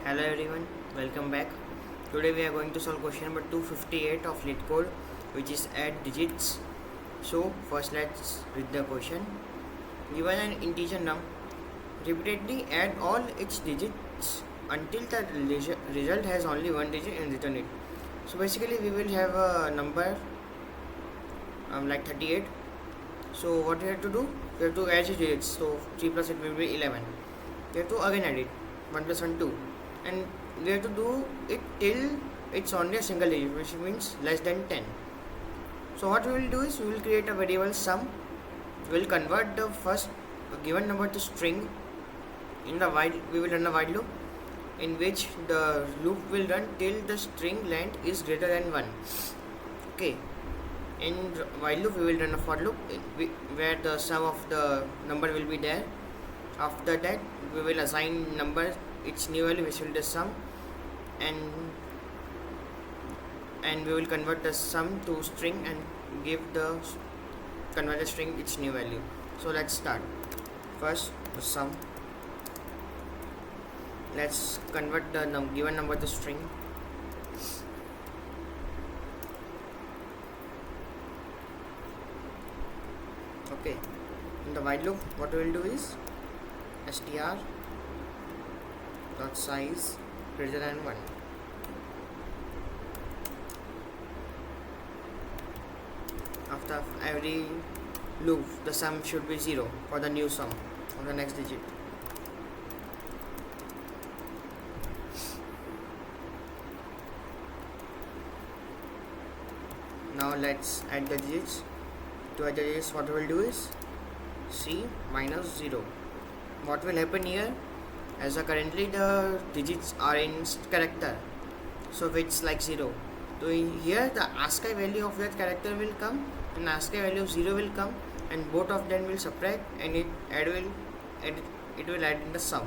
Hello everyone, welcome back. Today we are going to solve question number 258 of LeetCode, which is add digits. So first let's read the question. Given an integer num, repeatedly add all its digits until the result has only one digit and return it. So basically we will have a number like 38. So what we have to do? We have to add digits. So 3 plus it will be 11. We have to again add it. 1 plus 1 2. And we have to do it till it's only a single digit, which means less than 10. So what we will do is we will create a variable sum. We will convert the first given number to string. In the while we will run a while loop in which the loop will run till the string length is greater than 1. Okay. In while loop we will run a for loop where the sum of the number will be there. After that we will assign number its new value, which will be the sum, and we will convert the sum to string and convert the string its new value. So let's start. First the sum. Let's convert the given number to string. Okay. In the while loop, what we will do is str dot size greater than 1. After every loop, the sum should be 0 for the new sum of the next digit. Now let's add the digits. To add the digits, what we will do is c minus 0. What will happen here? As currently the digits are in character, so it's like 0. So here the ASCII value of that character will come and ASCII value of 0 will come, and both of them will subtract, and it will add in the sum.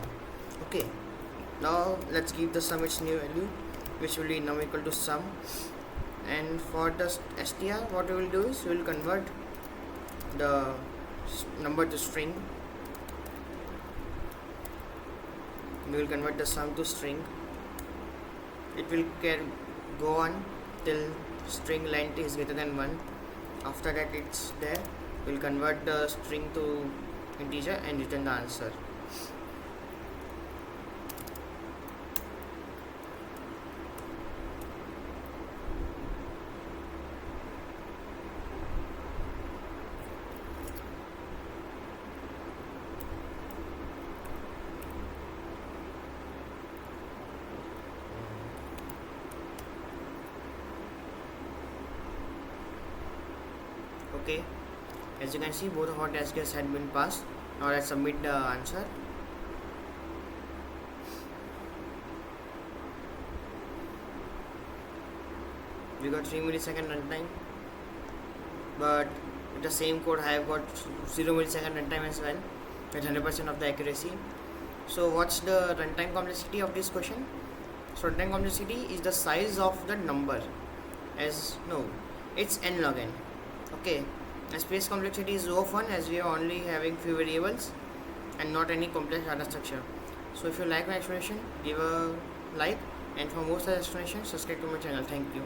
Okay. Now let's give the sum its new value, which will be num equal to sum. And for the str, what we will do is we will convert the number to string. We will convert the sum to string. It will go on till string length is greater than 1. After that it's there. We will convert the string to integer and return the answer. Okay, as you can see, both of our test cases had been passed. Now let's submit the answer. We got 3 millisecond runtime, but with the same code I have got 0 millisecond runtime as well, with 100% of the accuracy. So what's the runtime complexity of this question? So runtime complexity is the size of the number, it's n log n. Okay, and space complexity is O of 1, as we are only having few variables and not any complex data structure. So if you like my explanation, give a like, and for more such explanations, subscribe to my channel. Thank you.